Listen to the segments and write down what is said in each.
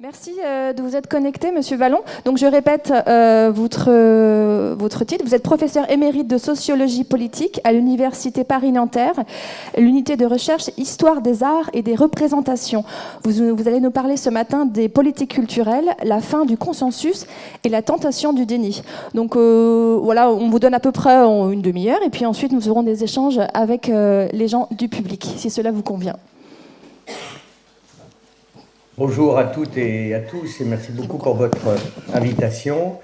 Merci de vous être connecté, Monsieur Vallon. Donc je répète votre titre. Vous êtes professeur émérite de sociologie politique à l'Université Paris-Nanterre, l'unité de recherche Histoire des arts et des représentations. Vous allez nous parler ce matin des politiques culturelles, la fin du consensus et la tentation du déni. Donc voilà, on vous donne à peu près une demi-heure et puis ensuite nous aurons des échanges avec les gens du public, si cela vous convient. Bonjour à toutes et à tous et merci beaucoup pour votre invitation.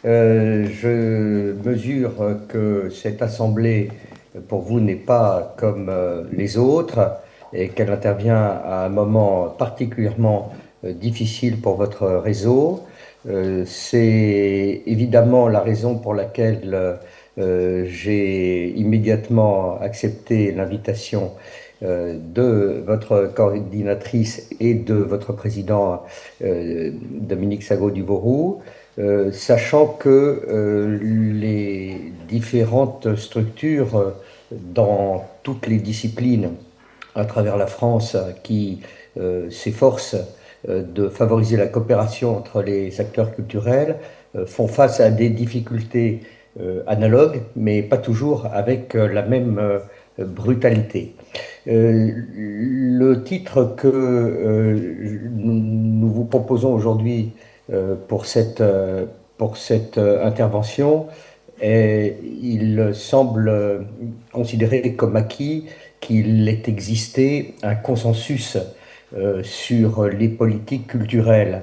Je mesure que cette assemblée pour vous n'est pas comme les autres et qu'elle intervient à un moment particulièrement difficile pour votre réseau. C'est évidemment la raison pour laquelle j'ai immédiatement accepté l'invitation de votre coordinatrice et de votre président Dominique Sagot-Duvauroux, sachant que les différentes structures dans toutes les disciplines à travers la France qui s'efforcent de favoriser la coopération entre les acteurs culturels font face à des difficultés analogues, mais pas toujours avec la même brutalité. Le titre que nous vous proposons aujourd'hui pour cette intervention, il semble considérer comme acquis qu'il ait existé un consensus sur les politiques culturelles.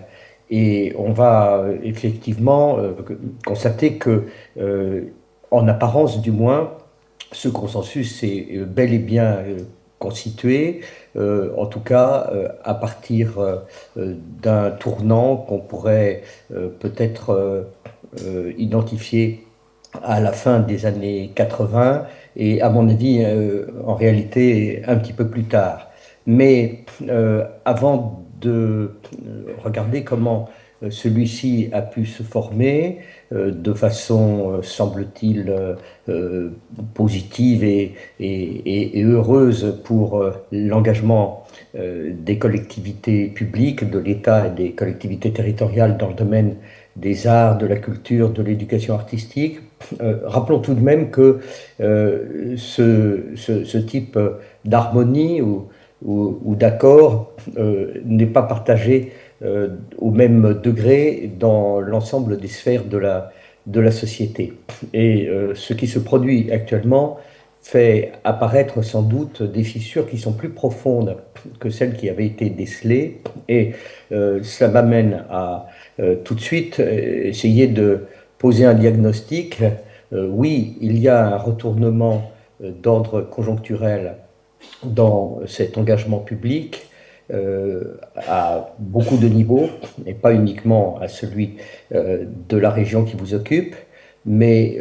Et on va effectivement constater que, en apparence du moins, ce consensus est bel et bien constitué, en tout cas à partir d'un tournant qu'on pourrait peut-être identifier à la fin des années 80 et à mon avis en réalité un petit peu plus tard. Mais avant de regarder comment celui-ci a pu se former de façon, semble-t-il, positive et heureuse pour l'engagement des collectivités publiques, de l'État et des collectivités territoriales dans le domaine des arts, de la culture, de l'éducation artistique. Rappelons tout de même que ce type d'harmonie ou d'accord n'est pas partagé au même degré dans l'ensemble des sphères de la société. Et ce qui se produit actuellement fait apparaître sans doute des fissures qui sont plus profondes que celles qui avaient été décelées. Et cela m'amène à tout de suite essayer de poser un diagnostic. Oui, il y a un retournement d'ordre conjoncturel dans cet engagement public à beaucoup de niveaux, et pas uniquement à celui de la région qui vous occupe, mais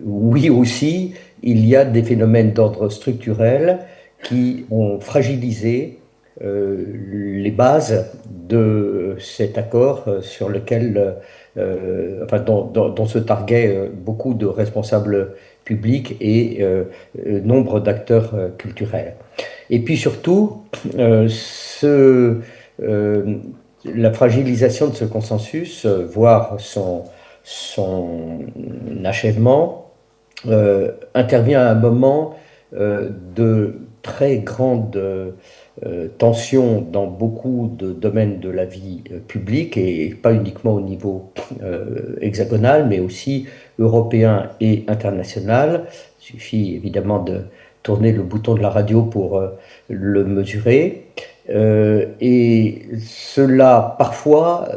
oui aussi, il y a des phénomènes d'ordre structurel qui ont fragilisé les bases de cet accord sur lequel, enfin, dont se targuaient beaucoup de responsables publics et nombre d'acteurs culturels. Et puis surtout, la fragilisation de ce consensus, voire son achèvement, intervient à un moment de très grande tension dans beaucoup de domaines de la vie publique, et pas uniquement au niveau hexagonal, mais aussi européen et international. Il suffit évidemment de tourner le bouton de la radio pour le mesurer. Et cela, parfois,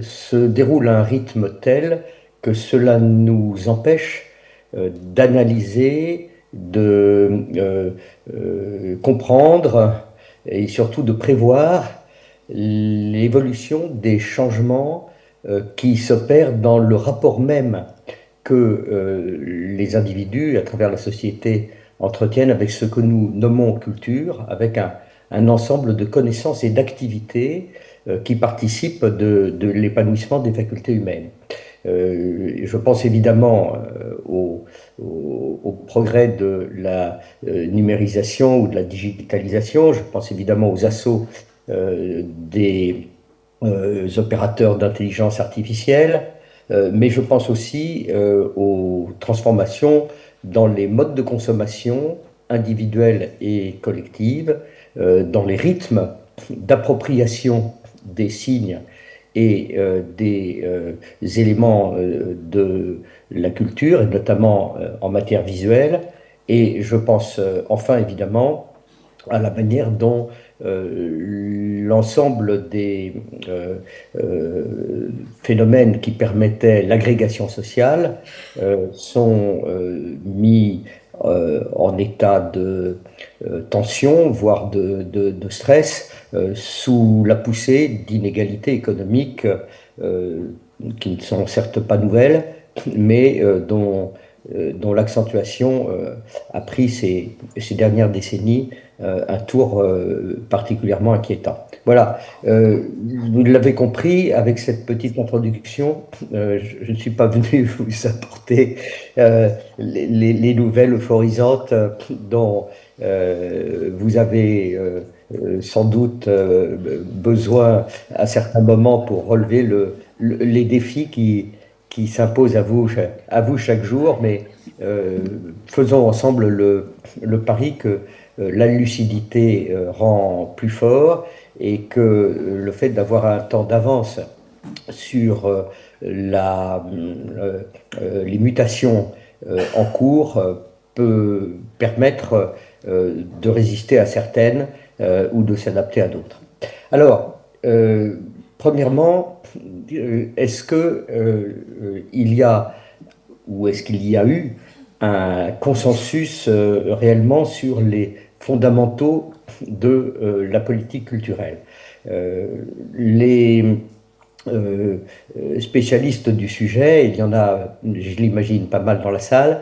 se déroule à un rythme tel que cela nous empêche d'analyser, de comprendre et surtout de prévoir l'évolution des changements qui s'opèrent dans le rapport même que les individus, à travers la société, entretiennent avec ce que nous nommons culture, avec un ensemble de connaissances et d'activités qui participent de l'épanouissement des facultés humaines. Je pense évidemment au progrès de la numérisation ou de la digitalisation, je pense évidemment aux assauts des opérateurs d'intelligence artificielle, mais je pense aussi aux transformations dans les modes de consommation individuelle et collective, dans les rythmes d'appropriation des signes et des éléments de la culture, et notamment en matière visuelle. Et je pense enfin évidemment à la manière dont l'ensemble des phénomènes qui permettaient l'agrégation sociale sont mis en état de tension, voire de stress, sous la poussée d'inégalités économiques qui ne sont certes pas nouvelles, mais dont l'accentuation a pris ces dernières décennies un tour particulièrement inquiétant. Voilà, vous l'avez compris, avec cette petite introduction, je ne suis pas venu vous apporter les nouvelles euphorisantes dont vous avez sans doute besoin à certains moments pour relever les défis qui s'imposent à vous chaque jour, mais faisons ensemble le pari que la lucidité rend plus fort et que le fait d'avoir un temps d'avance sur les mutations en cours peut permettre de résister à certaines ou de s'adapter à d'autres. Alors, premièrement, est-ce que il y a ou est-ce qu'il y a eu un consensus réellement sur les fondamentaux de la politique culturelle? Les spécialistes du sujet, il y en a, je l'imagine, pas mal dans la salle,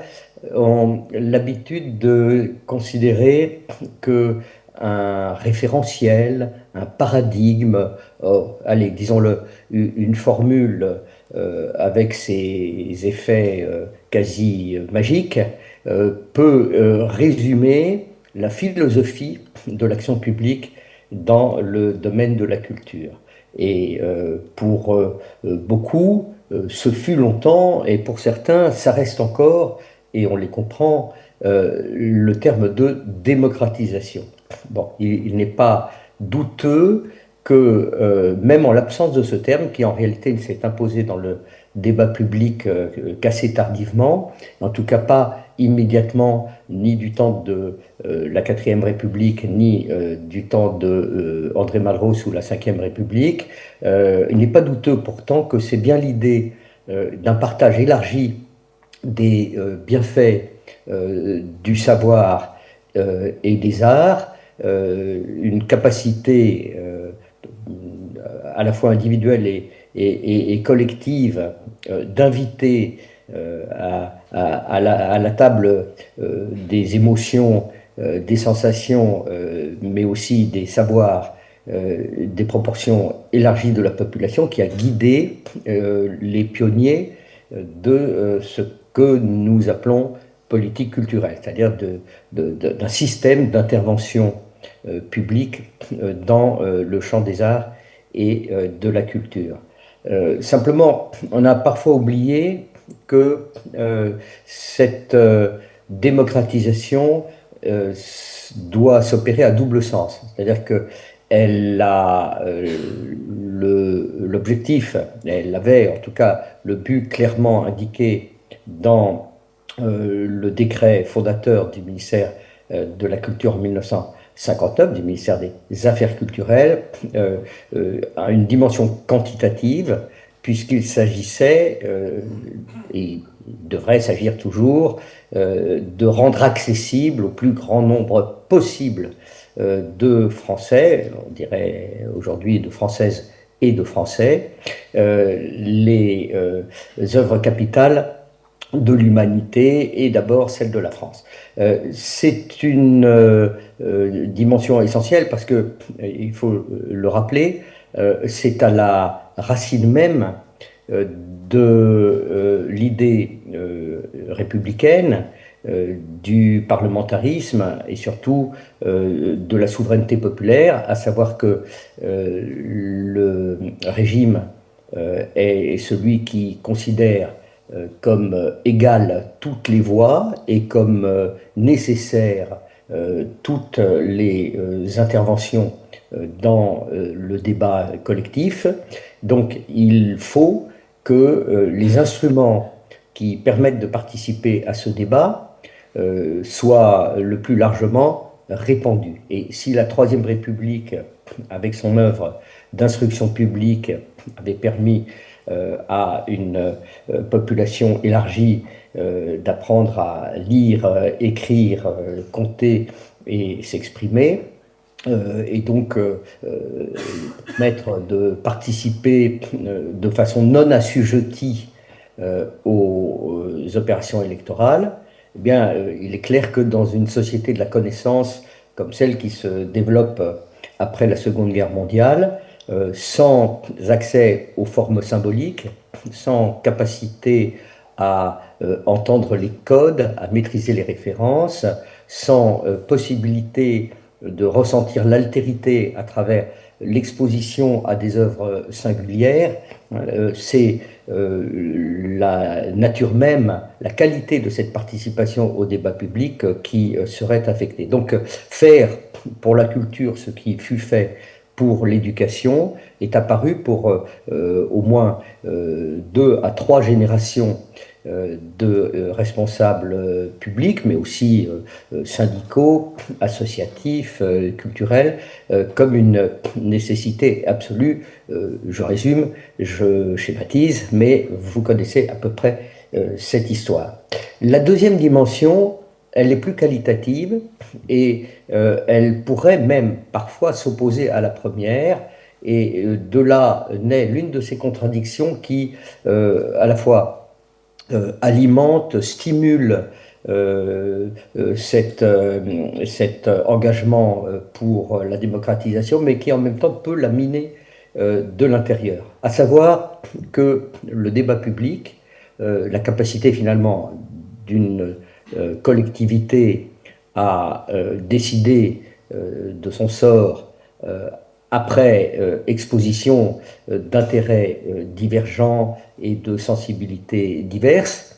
ont l'habitude de considérer que un référentiel, un paradigme, allez, disons-le, une formule avec ses effets quasi magiques, peut résumer la philosophie de l'action publique dans le domaine de la culture. Et pour beaucoup, ce fut longtemps, et pour certains, ça reste encore, et on les comprend, le terme de démocratisation. Bon, il n'est pas douteux que, même en l'absence de ce terme, qui en réalité ne s'est imposé dans le débat public qu'assez tardivement, en tout cas pas immédiatement, ni du temps de la 4e République, ni du temps de André Malraux sous la 5e République, il n'est pas douteux pourtant que c'est bien l'idée d'un partage élargi des bienfaits du savoir et des arts, une capacité à la fois individuelle et collective d'inviter à la table des émotions, des sensations, mais aussi des savoirs, des proportions élargies de la population, qui a guidé les pionniers de ce que nous appelons politique culturelle, c'est-à-dire d'un système d'intervention publique dans le champ des arts et de la culture. Simplement, on a parfois oublié que cette démocratisation doit s'opérer à double sens. C'est-à-dire qu'elle a l'objectif, elle avait en tout cas le but clairement indiqué dans le décret fondateur du ministère de la Culture en 1959, du ministère des Affaires culturelles, à une dimension quantitative, puisqu'il s'agissait, et il devrait s'agir toujours, de rendre accessible au plus grand nombre possible de Français, on dirait aujourd'hui de Françaises et de Français, les œuvres capitales de l'humanité et d'abord celle de la France. C'est une dimension essentielle parce que, il faut le rappeler, c'est à la racine même de l'idée républicaine du parlementarisme et surtout de la souveraineté populaire, à savoir que le régime est celui qui considère comme égales toutes les voix et comme nécessaires toutes les interventions dans le débat collectif. Donc il faut que les instruments qui permettent de participer à ce débat soient le plus largement répandus. Et si la Troisième République, avec son œuvre d'instruction publique, avait permis à une population élargie d'apprendre à lire, écrire, compter et s'exprimer, et donc permettre de participer de façon non assujettie aux opérations électorales, eh bien, il est clair que dans une société de la connaissance comme celle qui se développe après la Seconde Guerre mondiale, sans accès aux formes symboliques, sans capacité à entendre les codes, à maîtriser les références, sans possibilité de ressentir l'altérité à travers l'exposition à des œuvres singulières, c'est la nature même, la qualité de cette participation au débat public qui serait affectée. Donc faire pour la culture ce qui fut fait pour l'éducation est apparu pour au moins 2 à 3 générations de responsables publics, mais aussi syndicaux, associatifs, culturels, comme une nécessité absolue. Je résume, je schématise, mais vous connaissez à peu près cette histoire. La deuxième dimension, elle est plus qualitative et elle pourrait même parfois s'opposer à la première. Et de là naît l'une de ces contradictions qui, à la fois, alimente, stimule cet engagement pour la démocratisation, mais qui en même temps peut la miner de l'intérieur. À savoir que le débat public, la capacité finalement d'une collectivité à décider de son sort après exposition d'intérêts divergents et de sensibilités diverses,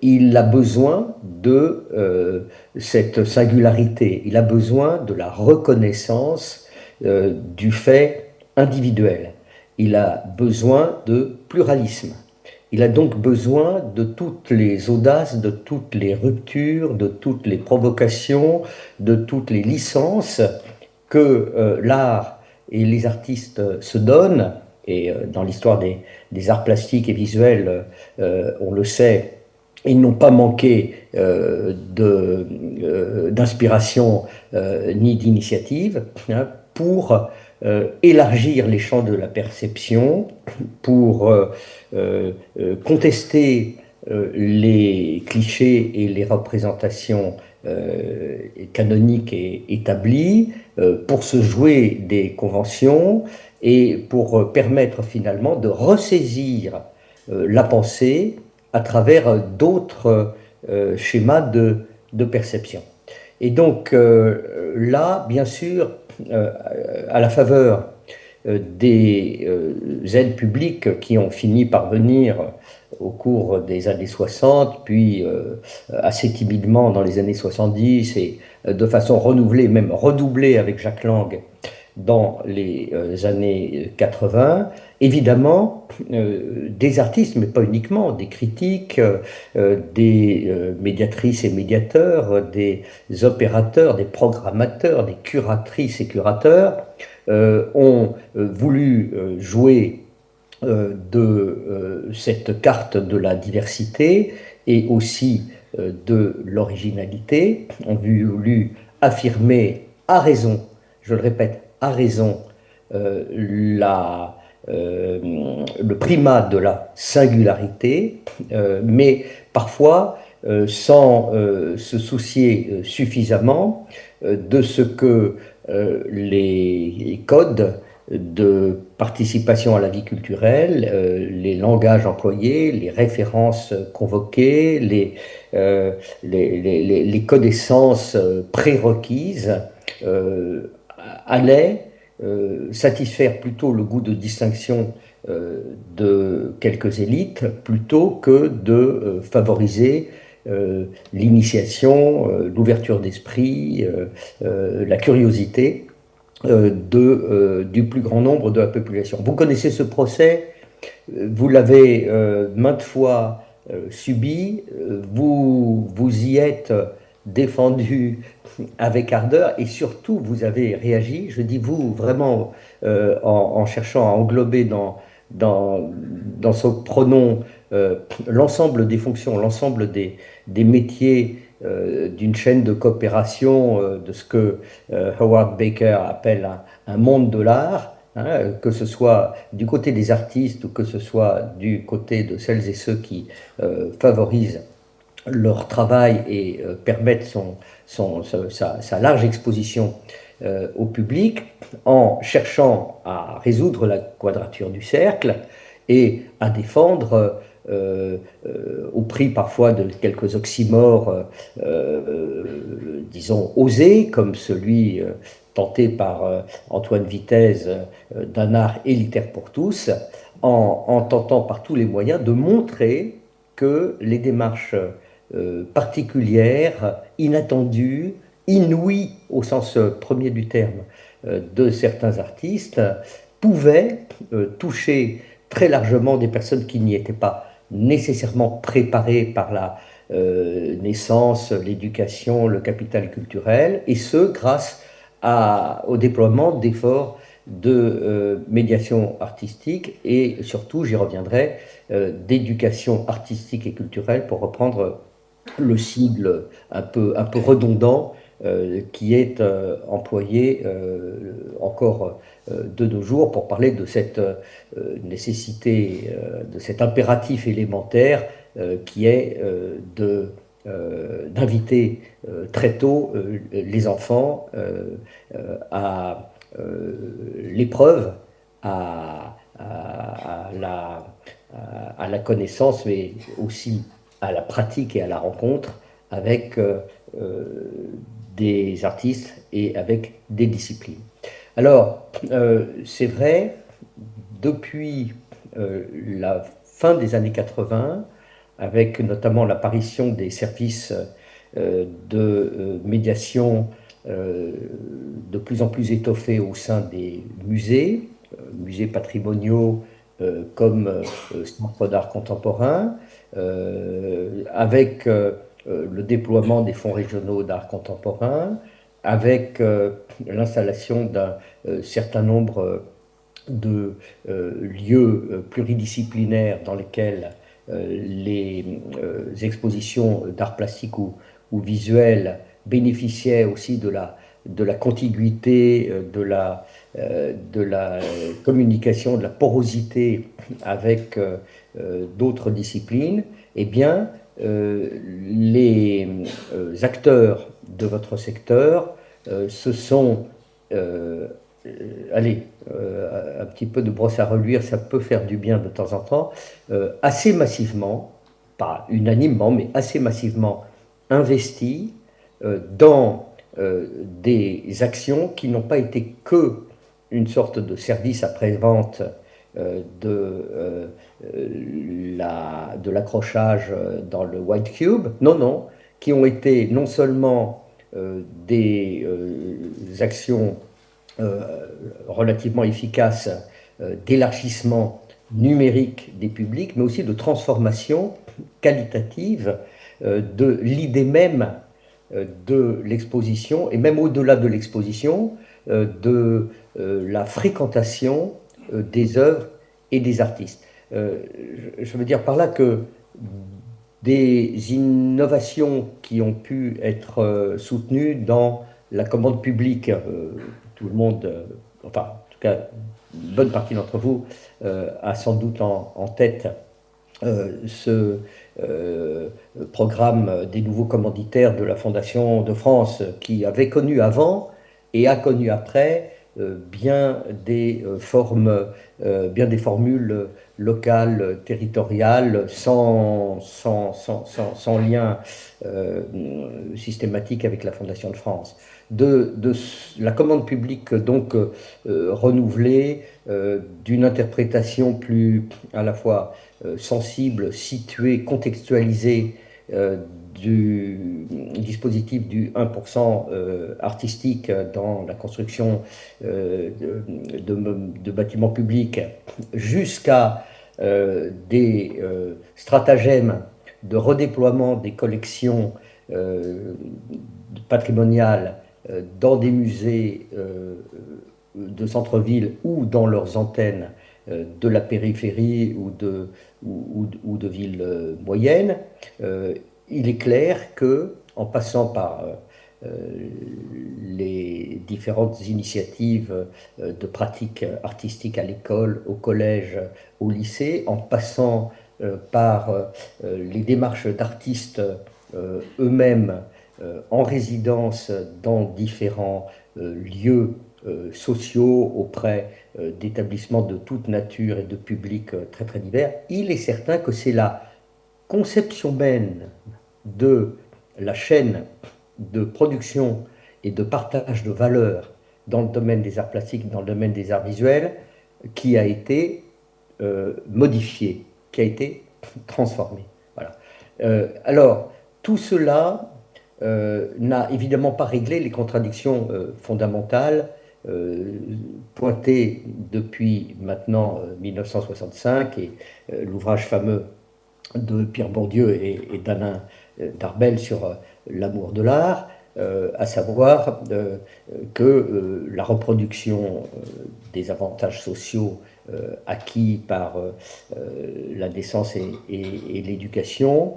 il a besoin de cette singularité, il a besoin de la reconnaissance du fait individuel, il a besoin de pluralisme. Il a donc besoin de toutes les audaces, de toutes les ruptures, de toutes les provocations, de toutes les licences que l'art et les artistes se donnent. Et dans l'histoire des arts plastiques et visuels, on le sait, ils n'ont pas manqué d'inspiration ni d'initiative pour élargir les champs de la perception, pour contester les clichés et les représentations canoniques et établies, pour se jouer des conventions et pour permettre finalement de ressaisir la pensée à travers d'autres schémas de perception. Et donc là, bien sûr, à la faveur des aides publiques qui ont fini par venir au cours des années 60, puis assez timidement dans les années 70 et de façon renouvelée, même redoublée avec Jack Lang dans les années 80, évidemment, des artistes, mais pas uniquement, des critiques, des médiatrices et médiateurs, des opérateurs, des programmateurs, des curatrices et curateurs, ont voulu jouer de cette carte de la diversité et aussi de l'originalité, ont voulu affirmer à raison, je le répète, à raison, le primat de la singularité, mais parfois sans se soucier suffisamment de ce que les codes de participation à la vie culturelle, les langages employés, les références convoquées, les connaissances prérequises allaient satisfaire plutôt le goût de distinction de quelques élites plutôt que de favoriser l'initiation, l'ouverture d'esprit, la curiosité du plus grand nombre de la population. Vous connaissez ce procès, vous l'avez maintes fois subi, vous y êtes défendu avec ardeur et surtout vous avez réagi, je dis vous vraiment en cherchant à englober dans ce pronom l'ensemble des fonctions, l'ensemble des métiers d'une chaîne de coopération de ce que Howard Baker appelle un monde de l'art, hein, que ce soit du côté des artistes ou que ce soit du côté de celles et ceux qui favorisent leur travail et permettent sa large exposition au public, en cherchant à résoudre la quadrature du cercle et à défendre au prix parfois de quelques oxymores, disons, osés, comme celui tenté par Antoine Vitesse d'un art élitaire pour tous, en tentant par tous les moyens de montrer que les démarches particulières, inattendues, inouïes au sens premier du terme de certains artistes, pouvaient toucher très largement des personnes qui n'y étaient pas nécessairement préparées par la naissance, l'éducation, le capital culturel, et ce, grâce au déploiement d'efforts de médiation artistique et surtout, j'y reviendrai, d'éducation artistique et culturelle, pour reprendre le sigle un peu redondant qui est employé encore de nos jours pour parler de cette nécessité, de cet impératif élémentaire qui est d'inviter très tôt les enfants à l'épreuve, à la connaissance, mais aussi à la pratique et à la rencontre avec des artistes et avec des disciplines. Alors, c'est vrai, depuis la fin des années 80, avec notamment l'apparition des services de médiation de plus en plus étoffés au sein des musées, musées patrimoniaux comme Centre d'art contemporain, avec le déploiement des fonds régionaux d'art contemporain, avec l'installation d'un certain nombre de lieux pluridisciplinaires dans lesquels les expositions d'art plastique ou visuel bénéficiaient aussi de la contiguïté, de la communication, de la porosité avec d'autres disciplines. Eh bien, les acteurs de votre secteur se sont, allez, un petit peu de brosse à reluire, ça peut faire du bien de temps en temps, assez massivement, pas unanimement, mais assez massivement investis dans des actions qui n'ont pas été que une sorte de service après-vente de l'accrochage dans le White Cube, non, qui ont été non seulement des actions relativement efficaces d'élargissement numérique des publics, mais aussi de transformation qualitative de l'idée même de l'exposition, et même au-delà de l'exposition, de la fréquentation des œuvres et des artistes. Je veux dire par là que des innovations qui ont pu être soutenues dans la commande publique, tout le monde, enfin en tout cas une bonne partie d'entre vous a sans doute en tête ce programme des nouveaux commanditaires de la Fondation de France, qui avait connu avant et a connu après bien des formules locales, territoriales, sans lien systématique avec la Fondation de France. De la commande publique donc renouvelée, d'une interprétation plus à la fois sensible, située, contextualisée du dispositif du 1% artistique dans la construction de bâtiments publics, jusqu'à des stratagèmes de redéploiement des collections patrimoniales dans des musées de centre-ville ou dans leurs antennes de la périphérie ou de villes moyennes. Il est clair que, en passant par les différentes initiatives de pratiques artistiques à l'école, au collège, au lycée, en passant par les démarches d'artistes eux-mêmes en résidence dans différents lieux sociaux auprès d'établissements de toute nature et de publics très très divers, il est certain que c'est la conception même de la chaîne de production et de partage de valeurs dans le domaine des arts plastiques, dans le domaine des arts visuels, qui a été modifiée, qui a été transformée. Voilà. Alors, tout cela n'a évidemment pas réglé les contradictions fondamentales pointées depuis maintenant 1965 et l'ouvrage fameux de Pierre Bourdieu et d'Alain Darbel sur l'amour de l'art, à savoir que la reproduction des avantages sociaux acquis par la naissance et l'éducation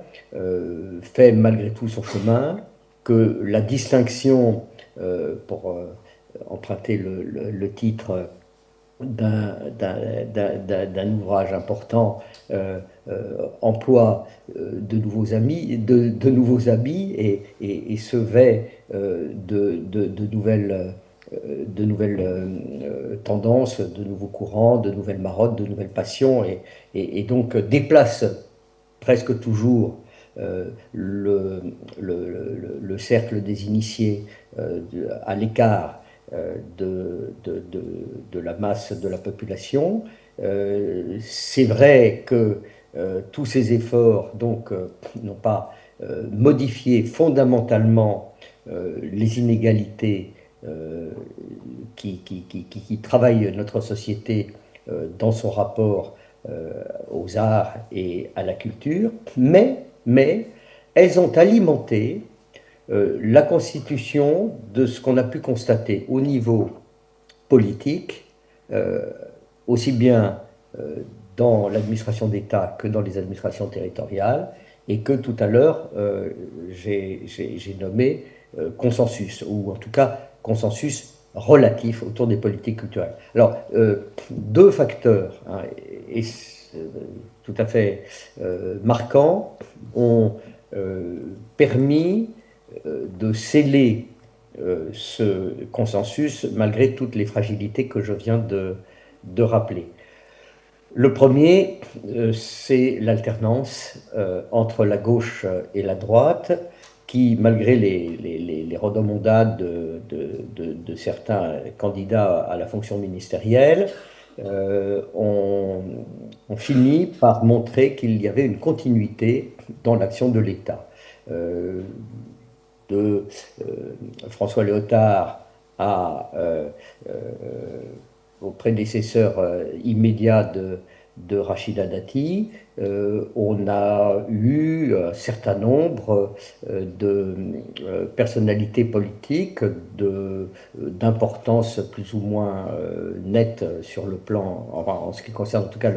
fait malgré tout son chemin, que la distinction, pour emprunter le titre d'un ouvrage important, emploie de nouveaux habits et se vêt de nouvelles tendances, de nouveaux courants, de nouvelles marottes, de nouvelles passions, et donc déplace presque toujours le cercle des initiés à l'écart de la masse de la population. C'est vrai que tous ces efforts donc n'ont pas modifié fondamentalement les inégalités qui travaillent notre société dans son rapport aux arts et à la culture, mais elles ont alimenté la constitution de ce qu'on a pu constater au niveau politique, aussi bien dans l'administration d'État que dans les administrations territoriales, et que tout à l'heure j'ai nommé consensus, ou en tout cas consensus relatif autour des politiques culturelles. Alors, deux facteurs tout à fait marquants ont permis de sceller ce consensus malgré toutes les fragilités que je viens de rappeler. Le premier, c'est l'alternance entre la gauche et la droite, qui, malgré les rodomontades de certains candidats à la fonction ministérielle, ont fini par montrer qu'il y avait une continuité dans l'action de l'État. De François Léotard au prédécesseur immédiat de Rachida Dati, on a eu un certain nombre de personnalités politiques d'importance plus ou moins nette sur le plan, enfin, en ce qui concerne en tout cas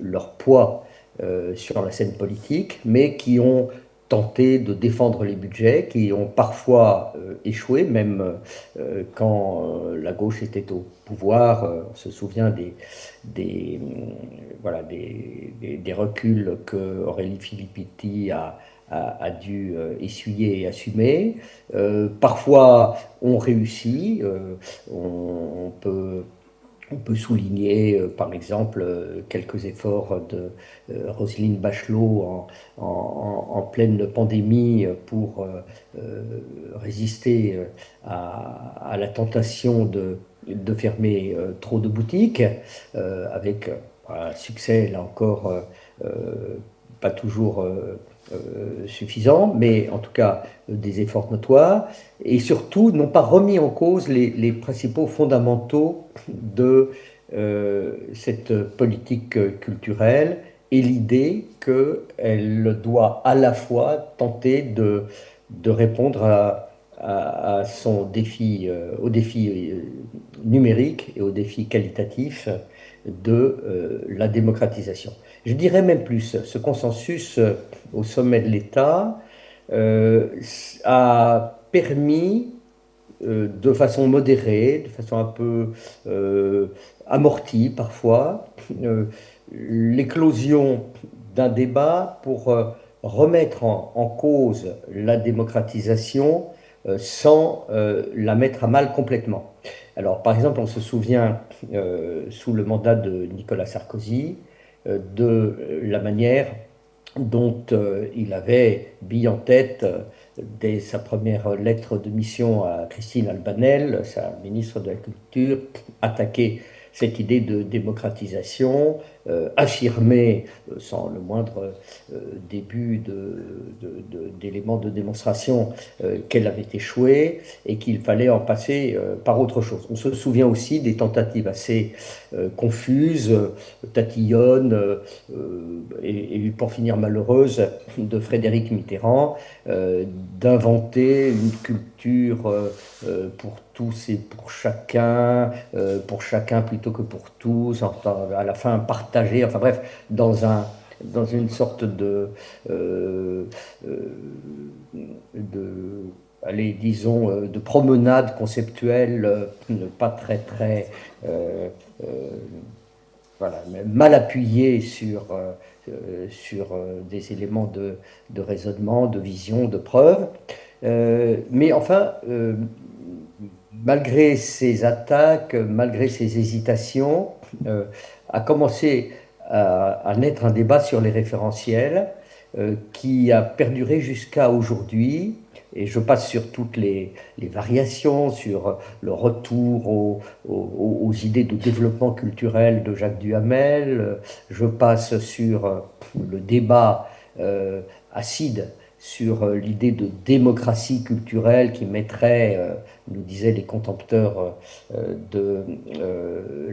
leur poids sur la scène politique, mais qui ont tenté de défendre les budgets, qui ont parfois échoué, même quand la gauche était au pouvoir. On se souvient des reculs que Aurélie Filippetti a a dû essuyer et assumer. Parfois, on réussit. On peut souligner, par exemple, quelques efforts de Roselyne Bachelot en pleine pandémie pour résister à la tentation de fermer trop de boutiques, avec un succès, là encore, pas toujours suffisant, mais en tout cas des efforts notoires, et surtout n'ont pas remis en cause les principaux fondamentaux de cette politique culturelle et l'idée qu'elle doit à la fois tenter de répondre à son défi, au défi numérique et au défi qualitatif de la démocratisation. Je dirais même plus, ce consensus au sommet de l'État a permis de façon modérée, de façon un peu amortie parfois, l'éclosion d'un débat pour remettre en cause la démocratisation sans la mettre à mal complètement. Alors, par exemple, on se souvient, sous le mandat de Nicolas Sarkozy, de la manière dont il avait mis en tête, dès sa première lettre de mission à Christine Albanel, sa ministre de la Culture, attaquer cette idée de démocratisation, affirmer sans le moindre début d'éléments de démonstration qu'elle avait échoué et qu'il fallait en passer par autre chose. On se souvient aussi des tentatives assez confuses, tatillonnes et pour finir malheureuses de Frédéric Mitterrand d'inventer une culture pour tous et pour chacun plutôt que pour tous, enfin, à la fin partagée, enfin bref, dans une sorte allez, disons, de promenade conceptuelle, pas très, voilà, mal appuyée sur des éléments de raisonnement, de vision, de preuve. Mais enfin, malgré ces attaques, malgré ces hésitations, a commencé à naître un débat sur les référentiels qui a perduré jusqu'à aujourd'hui. Et je passe sur toutes les variations, sur le retour aux idées de développement culturel de Jacques Duhamel, je passe sur le débat acide sur l'idée de démocratie culturelle qui mettrait, nous disaient les contempteurs de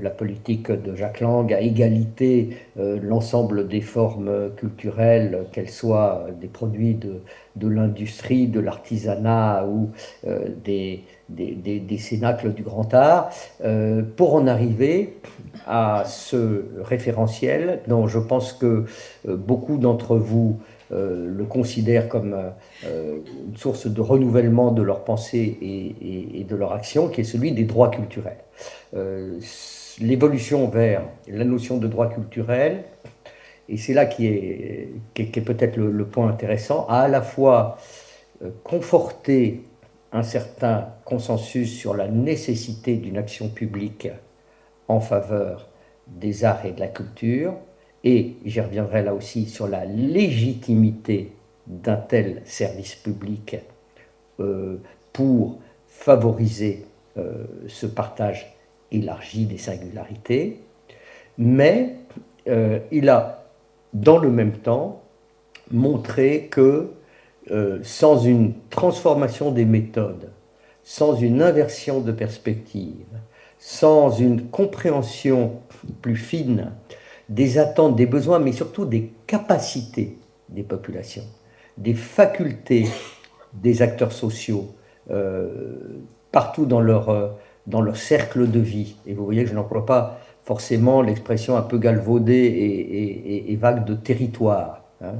la politique de Jack Lang, à égalité l'ensemble des formes culturelles, qu'elles soient des produits de l'industrie, de l'artisanat ou des cénacles du grand art, pour en arriver à ce référentiel dont je pense que beaucoup d'entre vous le considèrent comme une source de renouvellement de leur pensée et de leur action, qui est celui des droits culturels. L'évolution vers la notion de droit culturel, et c'est là qui est peut-être le point intéressant, a à la fois conforté un certain consensus sur la nécessité d'une action publique en faveur des arts et de la culture, et j'y reviendrai là aussi sur la légitimité d'un tel service public pour favoriser ce partage élargi des singularités, mais il a dans le même temps montré que sans une transformation des méthodes, sans une inversion de perspective, sans une compréhension plus fine des attentes, des besoins, mais surtout des capacités des populations, des facultés des acteurs sociaux, partout dans leur cercle de vie. Et vous voyez que je n'emploie pas forcément l'expression un peu galvaudée et vague de territoire. Hein.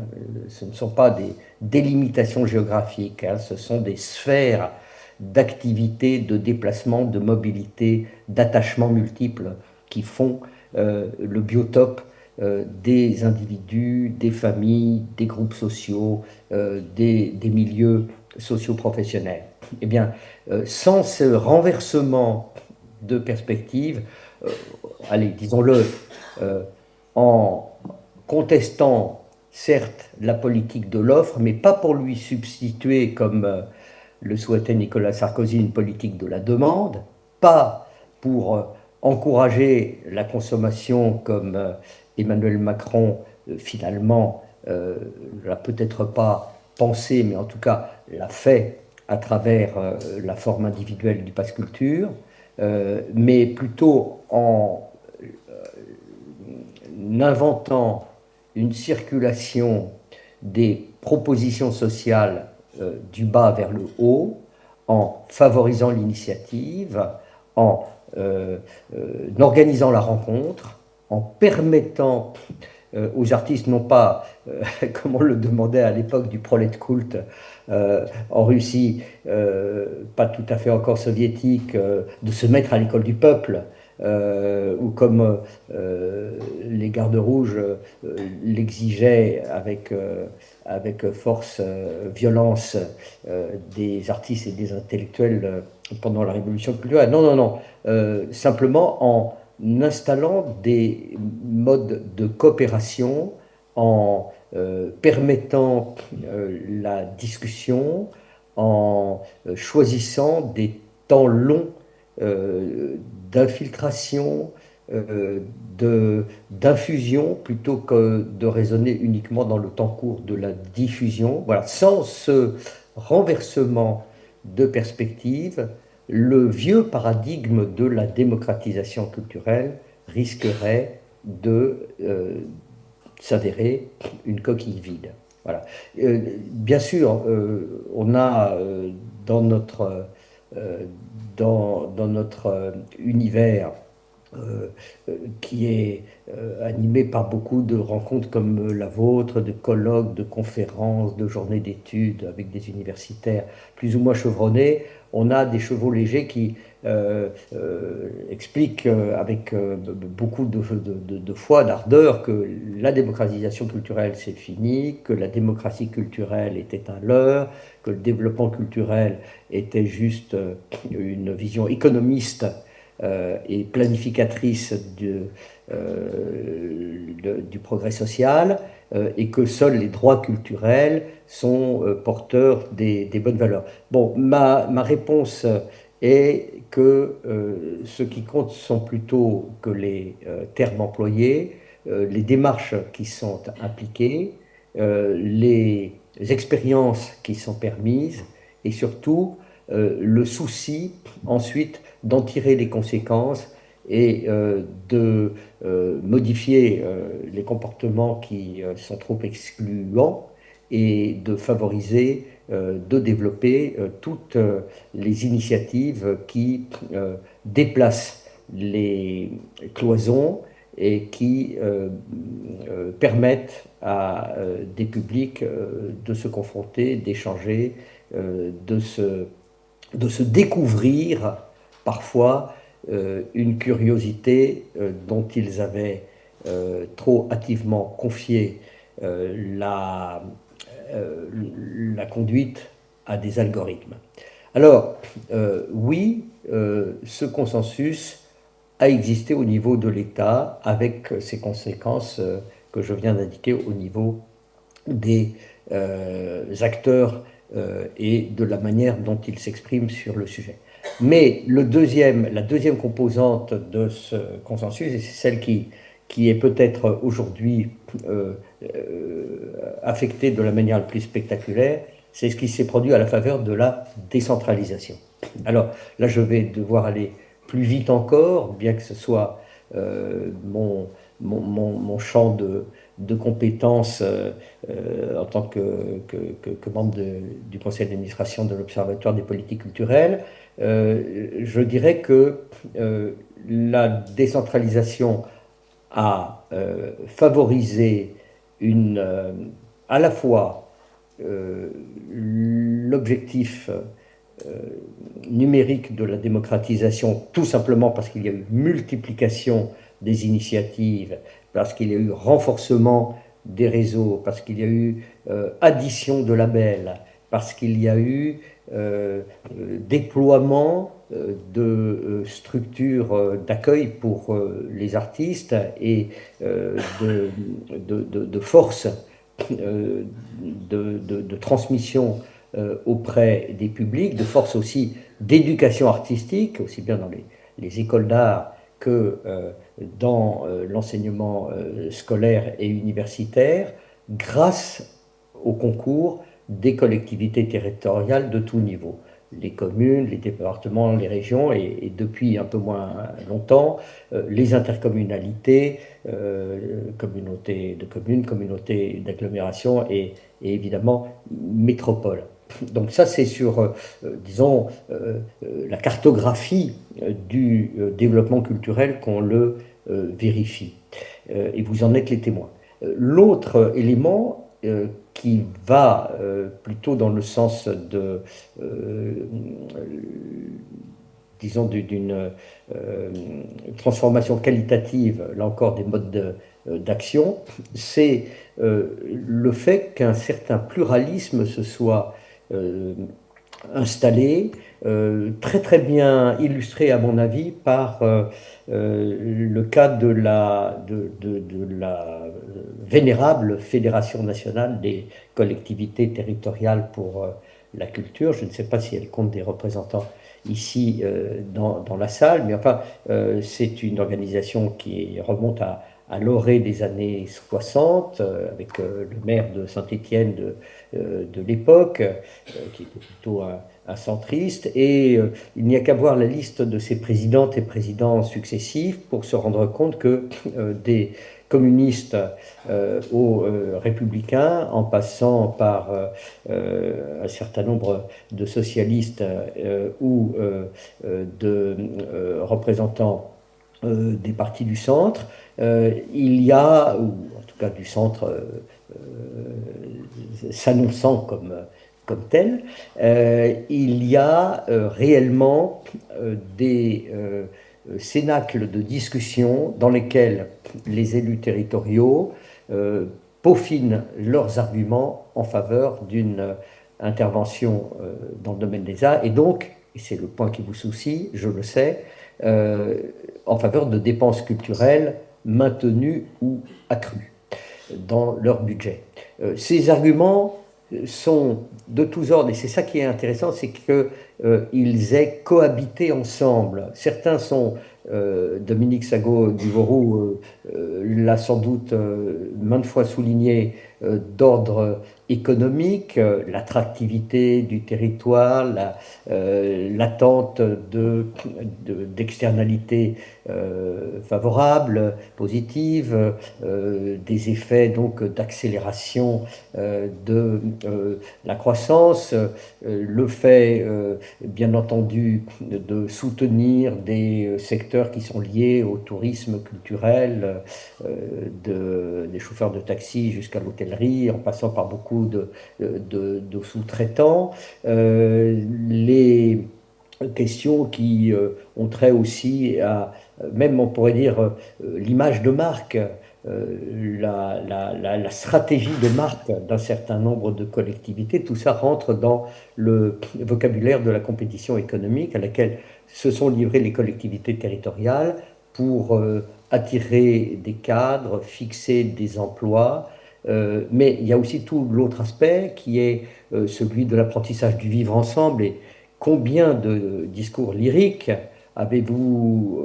Ce ne sont pas des délimitations géographiques, hein. Ce sont des sphères d'activité, de déplacement, de mobilité, d'attachements multiples qui font le biotope des individus, des familles, des groupes sociaux, des milieux socio-professionnels. Eh bien, sans ce renversement de perspective, allez, disons-le, en contestant certes la politique de l'offre, mais pas pour lui substituer, comme le souhaitait Nicolas Sarkozy, une politique de la demande, pas pour encourager la consommation comme Emmanuel Macron finalement l'a peut-être pas pensé, mais en tout cas l'a fait à travers la forme individuelle du pass culture, mais plutôt en inventant une circulation des propositions sociales du bas vers le haut, en favorisant l'initiative, en organisant la rencontre, en permettant aux artistes, non pas, comme on le demandait à l'époque du prolet culte en Russie, pas tout à fait encore soviétique, de se mettre à l'école du peuple, ou comme les gardes rouges l'exigeaient avec force, violence des artistes et des intellectuels pendant la Révolution culturelle. Non, non, non. Simplement en installant des modes de coopération, en permettant la discussion, en choisissant des temps longs d'infiltration, d'infusion, plutôt que de raisonner uniquement dans le temps court de la diffusion. Voilà, sans ce renversement de perspective, le vieux paradigme de la démocratisation culturelle risquerait de s'avérer une coquille vide. Voilà. Bien sûr, on a dans notre, dans notre univers qui est animé par beaucoup de rencontres comme la vôtre, de colloques, de conférences, de journées d'études avec des universitaires plus ou moins chevronnés. On a des chevaux légers qui expliquent avec beaucoup de foi, d'ardeur, que la démocratisation culturelle c'est fini, que la démocratie culturelle était un leurre, que le développement culturel était juste une vision économiste et planificatrice du progrès social, et que seuls les droits culturels sont porteurs des bonnes valeurs. Bon, ma réponse est que ce qui compte sont plutôt que les termes employés, les démarches qui sont impliquées, les expériences qui sont permises, et surtout le souci ensuite d'en tirer les conséquences et de modifier les comportements qui sont trop excluants et de favoriser, de développer toutes les initiatives qui déplacent les cloisons et qui permettent à des publics de se confronter, d'échanger, de se découvrir parfois une curiosité dont ils avaient trop hâtivement confié la conduite à des algorithmes. Alors, oui, ce consensus a existé au niveau de l'État avec ses conséquences que je viens d'indiquer au niveau des acteurs et de la manière dont ils s'expriment sur le sujet. Mais la deuxième composante de ce consensus, et c'est celle qui est peut-être aujourd'hui affectée de la manière la plus spectaculaire, c'est ce qui s'est produit à la faveur de la décentralisation. Alors là, je vais devoir aller plus vite encore, bien que ce soit mon champ de compétences en tant que membre du conseil d'administration de l'Observatoire des politiques culturelles. Je dirais que la décentralisation a favorisé à la fois l'objectif numérique de la démocratisation, tout simplement parce qu'il y a eu multiplication des initiatives, parce qu'il y a eu renforcement des réseaux, parce qu'il y a eu addition de labels, parce qu'il y a eu déploiement de structures d'accueil pour les artistes et de forces de transmission auprès des publics, de force aussi d'éducation artistique, aussi bien dans les écoles d'art que dans l'enseignement scolaire et universitaire, grâce au concours des collectivités territoriales de tout niveau. Les communes, les départements, les régions et depuis un peu moins longtemps, les intercommunalités, communautés de communes, communautés d'agglomération et évidemment métropole. Donc ça, c'est sur, disons, la cartographie du développement culturel qu'on le vérifie. Et vous en êtes les témoins. L'autre élément qui va plutôt dans le sens de, disons, d'une transformation qualitative, là encore, des modes d'action, c'est le fait qu'un certain pluralisme se soit installé, très très bien illustré à mon avis par le cas de la vénérable Fédération nationale des collectivités territoriales pour la culture. Je ne sais pas si elle compte des représentants ici dans la salle, mais enfin c'est une organisation qui remonte à l'orée des années 60, avec le maire de Saint-Étienne de l'époque, qui était plutôt un centriste, et il n'y a qu'à voir la liste de ses présidentes et présidents successifs pour se rendre compte que des communistes aux républicains, en passant par un certain nombre de socialistes ou de représentants des partis du centre, il y a, ou en tout cas du centre s'annonçant comme tel, il y a réellement des cénacles de discussion dans lesquels les élus territoriaux peaufinent leurs arguments en faveur d'une intervention dans le domaine des arts, et donc, et c'est le point qui vous soucie, je le sais, en faveur de dépenses culturelles maintenues ou accrues dans leur budget. Ces arguments sont de tous ordres, et c'est ça qui est intéressant, c'est qu'ils aient cohabité ensemble. Certains sont, Dominique Sagot-Guivorou l'a sans doute maintes fois souligné, d'ordre économique, l'attractivité du territoire, l'attente d'externalités favorables, positives, des effets donc d'accélération de la croissance, le fait bien entendu de soutenir des secteurs qui sont liés au tourisme culturel, des chauffeurs de taxi jusqu'à l'hôtellerie, en passant par beaucoup de sous-traitants, les questions qui ont trait aussi à, même on pourrait dire, l'image de marque, la stratégie de marque d'un certain nombre de collectivités, tout ça rentre dans le vocabulaire de la compétition économique à laquelle se sont livrées les collectivités territoriales pour attirer des cadres, fixer des emplois, mais il y a aussi tout l'autre aspect qui est celui de l'apprentissage du vivre ensemble. Et combien de discours lyriques avez-vous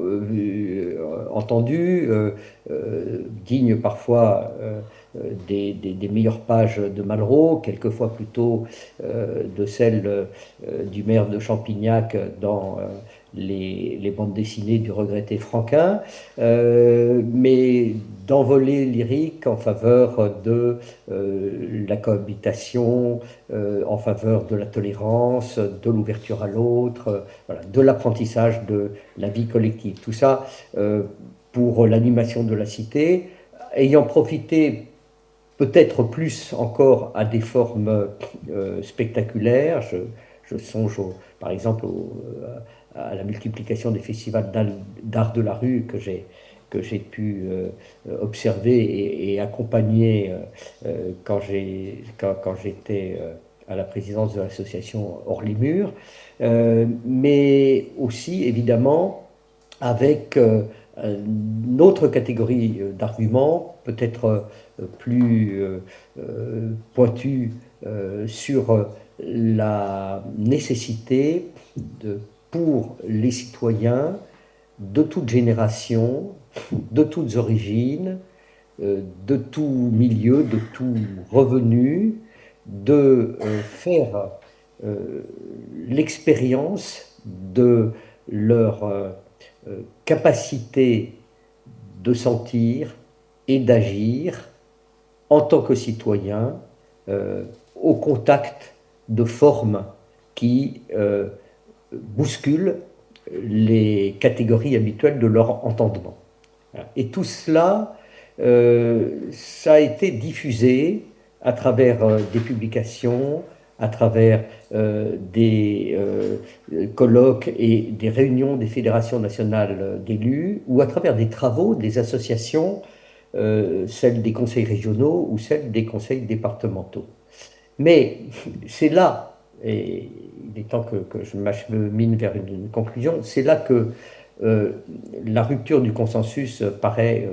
entendu, dignes parfois des meilleures pages de Malraux, quelquefois plutôt de celles du maire de Champignac dans les bandes dessinées du regretté Franquin, mais d'envolées lyriques en faveur de la cohabitation, en faveur de la tolérance, de l'ouverture à l'autre, voilà, de l'apprentissage de la vie collective. Tout ça pour l'animation de la cité, ayant profité peut-être plus encore à des formes spectaculaires. Je songe par exemple à la multiplication des festivals d'art de la rue que j'ai que j'ai pu observer et accompagner quand j'étais à la présidence de l'association Hors les Murs, mais aussi évidemment avec une autre catégorie d'arguments, peut-être plus pointus sur la nécessité pour les citoyens de toute génération, de toutes origines, de tout milieu, de tout revenu, de faire l'expérience de leur capacité de sentir et d'agir en tant que citoyen au contact de formes qui bousculent les catégories habituelles de leur entendement. Et tout cela, ça a été diffusé à travers des publications, à travers des colloques et des réunions des fédérations nationales d'élus, ou à travers des travaux des associations, celles des conseils régionaux ou celles des conseils départementaux. Mais c'est là, et il est temps que je m'achemine vers une conclusion, c'est là que la rupture du consensus paraît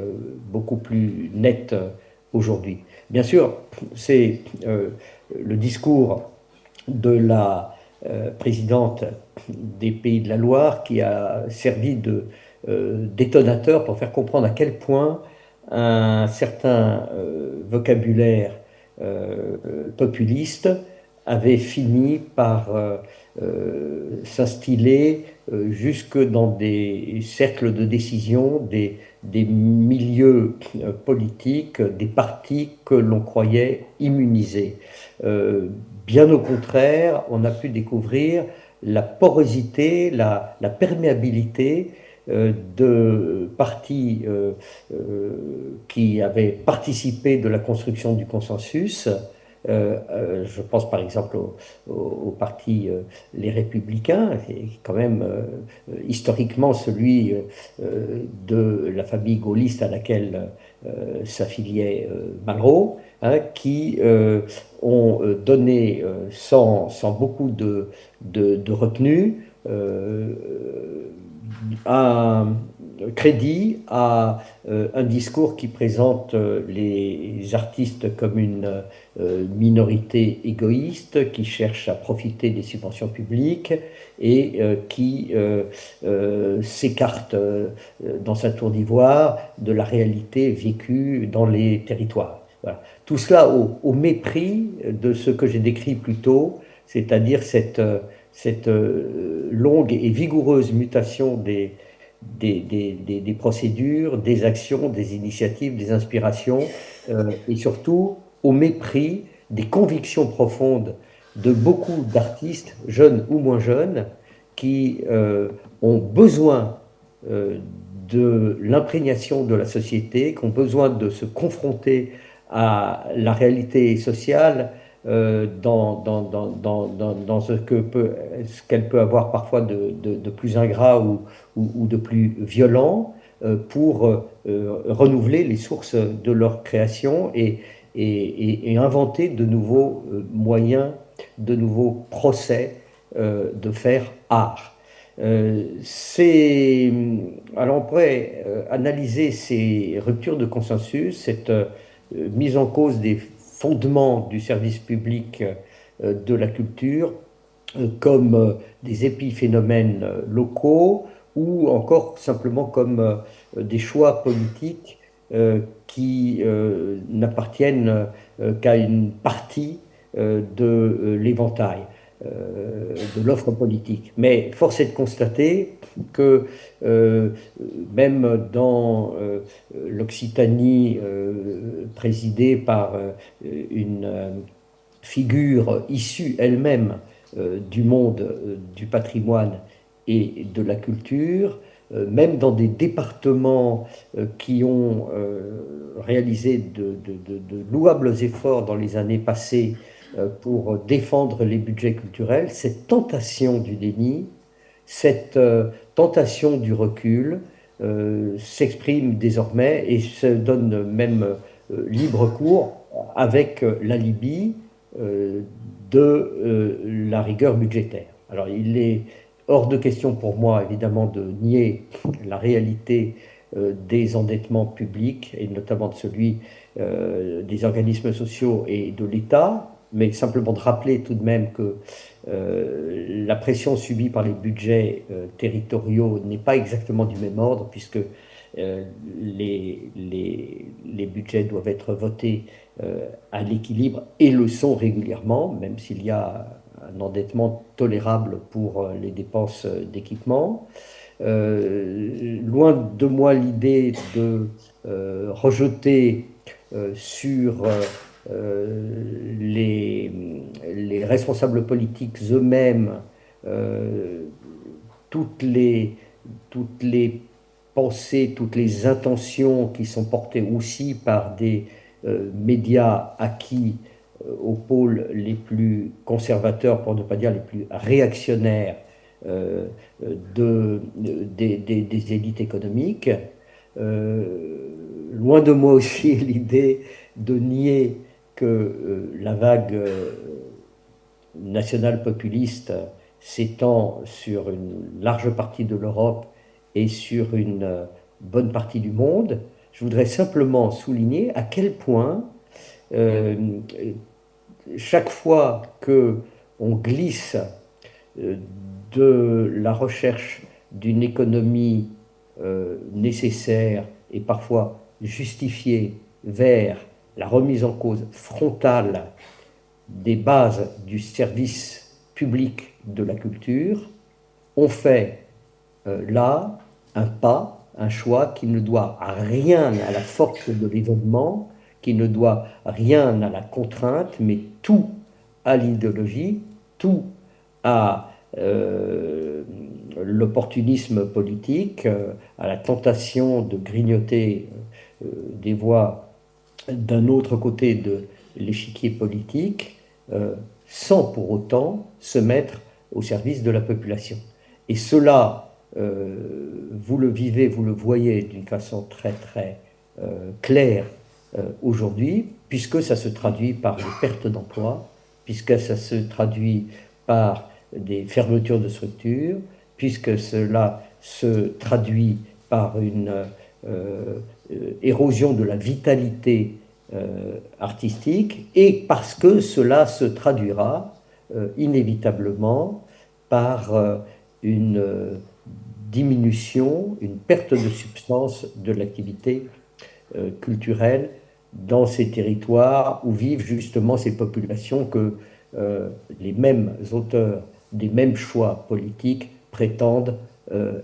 beaucoup plus nette aujourd'hui. Bien sûr, c'est le discours de la présidente des Pays de la Loire qui a servi de détonateur pour faire comprendre à quel point un certain vocabulaire populiste avait fini par s'instiller jusque dans des cercles de décision, des milieux politiques, des partis que l'on croyait immunisés. Bien au contraire, on a pu découvrir la porosité, la perméabilité de partis qui avaient participé de la construction du consensus. Je pense par exemple au parti Les Républicains, qui est quand même historiquement celui de la famille gaulliste à laquelle s'affiliait Malraux, hein, qui ont donné sans beaucoup de retenue un crédit à un discours qui présente les artistes comme une minorité égoïste qui cherche à profiter des subventions publiques et qui s'écarte dans sa tour d'ivoire de la réalité vécue dans les territoires. Voilà. Tout cela au mépris de ce que j'ai décrit plus tôt, c'est-à-dire cette longue et vigoureuse mutation des procédures, des actions, des initiatives, des inspirations, et surtout au mépris des convictions profondes de beaucoup d'artistes, jeunes ou moins jeunes, qui ont besoin de l'imprégnation de la société, qui ont besoin de se confronter à la réalité sociale dans ce qu'elle peut avoir parfois de plus ingrat ou de plus violent pour renouveler les sources de leur création et inventer de nouveaux moyens, de nouveaux procès de faire art. Alors on pourrait analyser ces ruptures de consensus, cette mise en cause des fondements du service public de la culture comme des épiphénomènes locaux ou encore simplement comme des choix politiques qui n'appartiennent qu'à une partie de l'éventail de l'offre politique. Mais force est de constater que même dans l'Occitanie présidée par une figure issue elle-même du monde du patrimoine et de la culture, même dans des départements qui ont réalisé de louables efforts dans les années passées pour défendre les budgets culturels, cette tentation du déni, cette tentation du recul s'exprime désormais et se donne même libre cours avec l'alibi de la rigueur budgétaire. Alors il est hors de question pour moi évidemment de nier la réalité des endettements publics et notamment de celui des organismes sociaux et de l'État, mais simplement de rappeler tout de même que la pression subie par les budgets territoriaux n'est pas exactement du même ordre, puisque les budgets doivent être votés à l'équilibre et le sont régulièrement, même s'il y a un endettement tolérable pour les dépenses d'équipement. Loin de moi l'idée de rejeter sur les responsables politiques eux-mêmes toutes les pensées, toutes les intentions qui sont portées aussi par des médias acquis aux pôles les plus conservateurs, pour ne pas dire les plus réactionnaires des élites économiques. Loin de moi aussi l'idée de nier que la vague nationale populiste s'étend sur une large partie de l'Europe et sur une bonne partie du monde. Je voudrais simplement souligner à quel point chaque fois qu'on glisse de la recherche d'une économie nécessaire et parfois justifiée vers la remise en cause frontale des bases du service public de la culture, on fait là un choix qui ne doit rien à la force de l'événement, qui ne doit rien à la contrainte, mais tout à l'idéologie, tout à l'opportunisme politique, à la tentation de grignoter des voix d'un autre côté de l'échiquier politique, sans pour autant se mettre au service de la population. Et cela, vous le vivez, vous le voyez d'une façon très très claire aujourd'hui, puisque ça se traduit par des pertes d'emplois, puisque ça se traduit par des fermetures de structures, puisque cela se traduit par une érosion de la vitalité artistique, et parce que cela se traduira inévitablement par une diminution, une perte de substance de l'activité culturelle dans ces territoires où vivent justement ces populations que les mêmes auteurs des mêmes choix politiques prétendent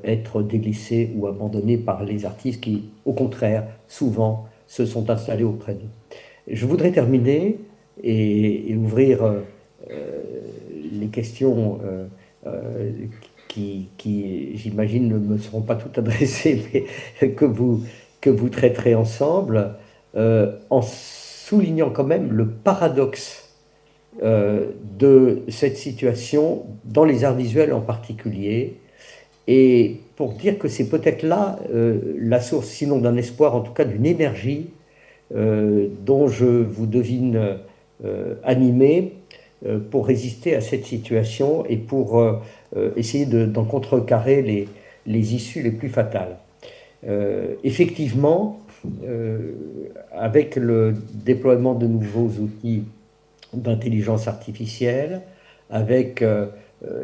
être délaissés ou abandonnés par les artistes qui, au contraire, souvent se sont installés auprès d'eux. Je voudrais terminer et ouvrir les questions qui j'imagine, ne me seront pas toutes adressées, mais que vous traiterez ensemble, en soulignant quand même le paradoxe de cette situation dans les arts visuels en particulier, et pour dire que c'est peut-être là la source, sinon d'un espoir, en tout cas d'une énergie dont je vous devine animé pour résister à cette situation et pour essayer d'en contrecarrer les issues les plus fatales. Effectivement, avec le déploiement de nouveaux outils d'intelligence artificielle, avec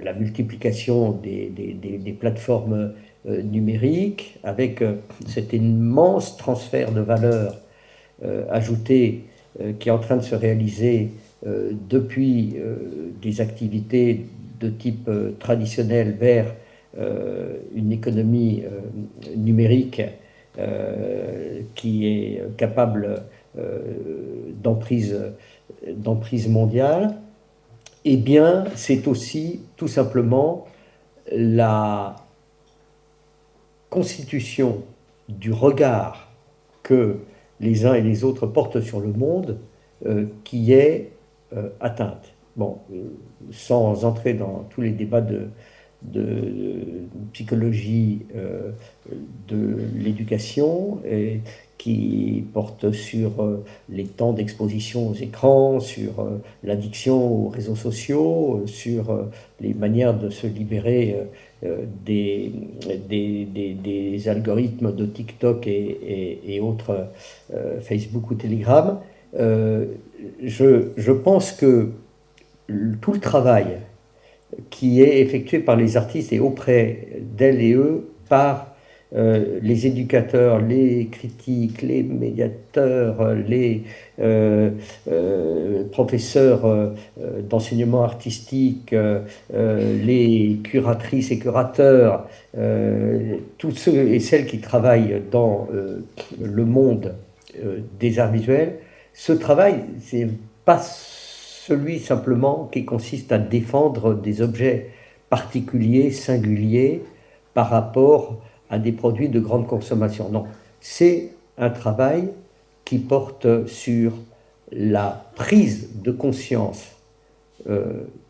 la multiplication des plateformes numériques, avec cet immense transfert de valeur ajoutée qui est en train de se réaliser depuis des activités de type traditionnel vers une économie numérique qui est capable d'emprise mondiale, eh bien, c'est aussi tout simplement la constitution du regard que les uns et les autres portent sur le monde qui est atteinte. Bon, sans entrer dans tous les débats de psychologie de l'éducation, qui porte sur les temps d'exposition aux écrans, sur l'addiction aux réseaux sociaux, sur les manières de se libérer des algorithmes de TikTok et autres, Facebook ou Telegram. Je pense que tout le travail qui est effectué par les artistes et auprès d'elles et eux par les éducateurs, les critiques, les médiateurs, les professeurs d'enseignement artistique, les curatrices et curateurs, tous ceux et celles qui travaillent dans le monde des arts visuels, ce travail, c'est pas celui simplement qui consiste à défendre des objets particuliers, singuliers, par rapport à des produits de grande consommation. Non, c'est un travail qui porte sur la prise de conscience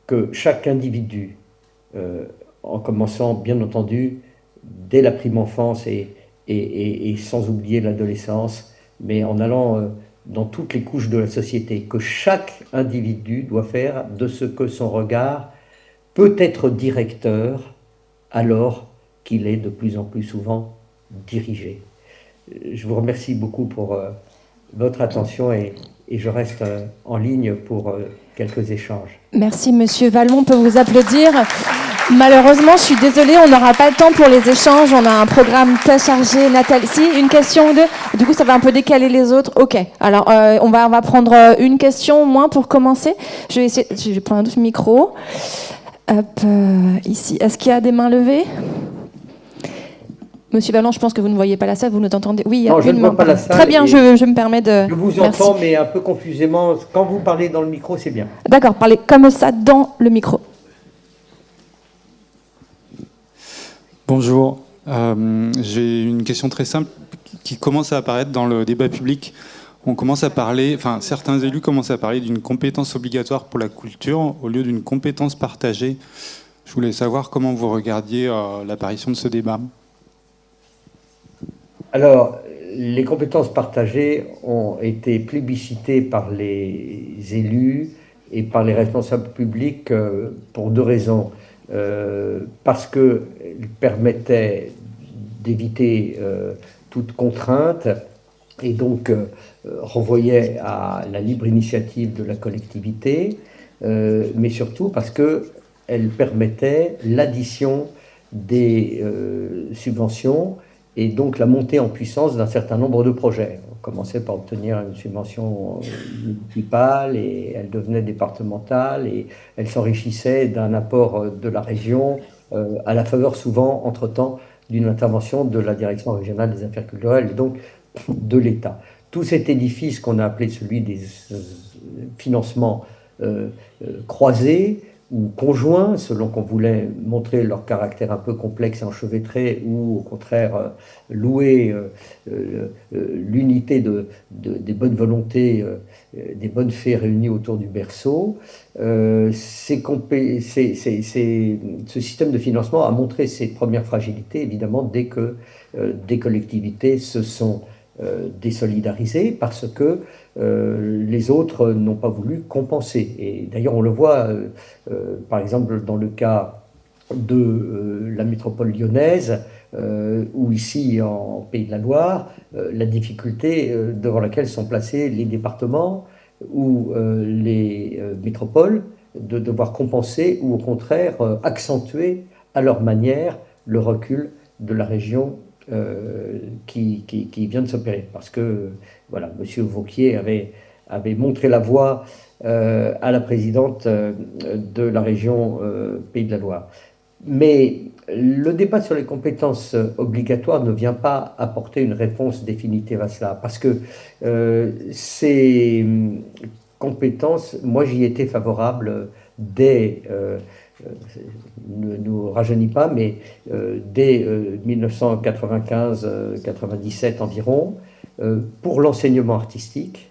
que chaque individu, en commençant bien entendu dès la prime enfance et sans oublier l'adolescence, mais en allant dans toutes les couches de la société, que chaque individu doit faire de ce que son regard peut être directeur alors qu'il est de plus en plus souvent dirigé. Je vous remercie beaucoup pour votre attention et je reste en ligne pour quelques échanges. Merci Monsieur Vallon, on peut vous applaudir. Malheureusement, je suis désolée, on n'aura pas le temps pour les échanges. On a un programme très chargé. Nathalie, si, une question ou deux. Du coup, ça va un peu décaler les autres. Ok. Alors, on va prendre une question au moins pour commencer. Je vais prendre un autre micro. Hop, ici. Est-ce qu'il y a des mains levées ? Monsieur Vallon, je pense que vous ne voyez pas la salle, vous nous entendez. Oui, il y a non, je une ne main. vois pas la salle. Très bien, je me permets de... Je vous Merci. entends, mais un peu confusément. Quand vous parlez dans le micro, c'est bien. D'accord, parlez comme ça dans le micro. Bonjour. J'ai une question très simple qui commence à apparaître dans le débat public. On commence à parler, certains élus commencent à parler d'une compétence obligatoire pour la culture au lieu d'une compétence partagée. Je voulais savoir comment vous regardiez l'apparition de ce débat. Alors, les compétences partagées ont été plébiscitées par les élus et par les responsables publics pour deux raisons. Parce qu'elles permettaient d'éviter toute contrainte et donc renvoyaient à la libre initiative de la collectivité, mais surtout parce qu'elles permettaient l'addition des subventions et donc la montée en puissance d'un certain nombre de projets. On commençait par obtenir une subvention municipale et elle devenait départementale et elle s'enrichissait d'un apport de la région à la faveur souvent, entre-temps, d'une intervention de la Direction régionale des affaires culturelles et donc de l'État. Tout cet édifice qu'on a appelé celui des financements croisés ou conjoints, selon qu'on voulait montrer leur caractère un peu complexe et enchevêtré, ou au contraire louer l'unité des bonnes volontés, des bonnes fées réunies autour du berceau. Ce système de financement a montré ses premières fragilités, évidemment, dès que des collectivités se sont désolidarisées parce que les autres n'ont pas voulu compenser. Et d'ailleurs, on le voit, par exemple, dans le cas de la métropole lyonnaise, ou ici en Pays de la Loire, la difficulté devant laquelle sont placés les départements ou les métropoles de devoir compenser ou au contraire accentuer à leur manière le recul de la région qui vient de s'opérer. Parce que, voilà, M. Vauquier avait montré la voie à la présidente de la région Pays de la Loire. Mais le débat sur les compétences obligatoires ne vient pas apporter une réponse définitive à cela. Parce que ces compétences, moi j'y étais favorable dès... ne nous rajeunit pas, mais dès 1995-97 environ, pour l'enseignement artistique,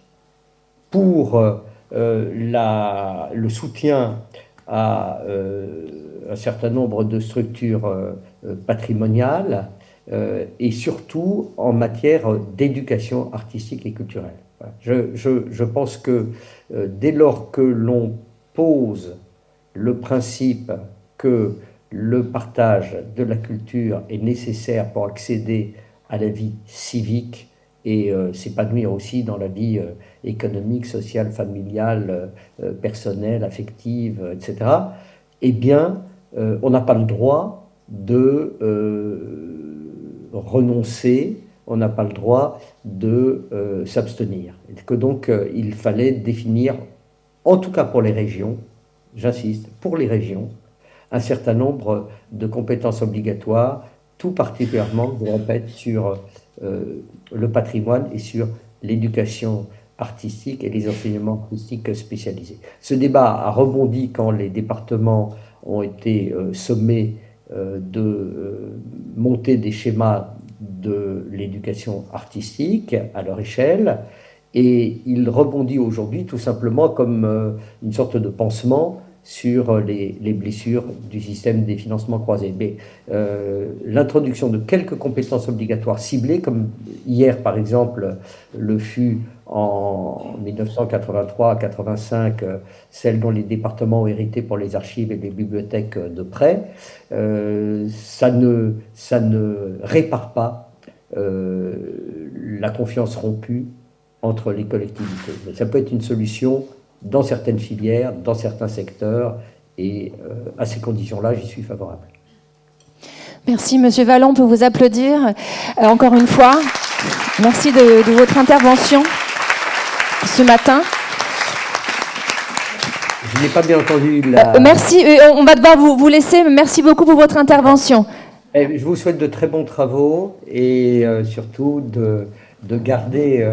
pour le soutien à un certain nombre de structures patrimoniales et surtout en matière d'éducation artistique et culturelle. Voilà. Je pense que dès lors que l'on pose le principe que le partage de la culture est nécessaire pour accéder à la vie civique et s'épanouir aussi dans la vie économique, sociale, familiale, personnelle, affective, etc., eh bien, on n'a pas le droit de renoncer, on n'a pas le droit de s'abstenir. Et que donc, il fallait définir, en tout cas pour les régions, j'insiste, pour les régions, un certain nombre de compétences obligatoires, tout particulièrement, je répète, sur le patrimoine et sur l'éducation artistique et les enseignements artistiques spécialisés. Ce débat a rebondi quand les départements ont été sommés de monter des schémas de l'éducation artistique à leur échelle, et il rebondit aujourd'hui tout simplement comme une sorte de pansement sur les blessures du système des financements croisés. Mais l'introduction de quelques compétences obligatoires ciblées, comme hier par exemple le fut en 1983-85, celle dont les départements ont hérité pour les archives et les bibliothèques de près, ça ne répare pas la confiance rompue entre les collectivités. Mais ça peut être une solution dans certaines filières, dans certains secteurs, et à ces conditions-là, j'y suis favorable. Merci, Monsieur Vallon, on peut vous applaudir encore une fois. Merci de votre intervention ce matin. Je n'ai pas bien entendu merci, on va devoir vous laisser, mais merci beaucoup pour votre intervention. Je vous souhaite de très bons travaux et surtout de garder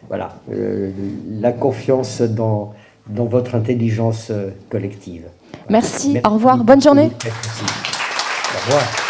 voilà, la confiance dans votre intelligence collective. Merci, au revoir, bonne journée. Au revoir.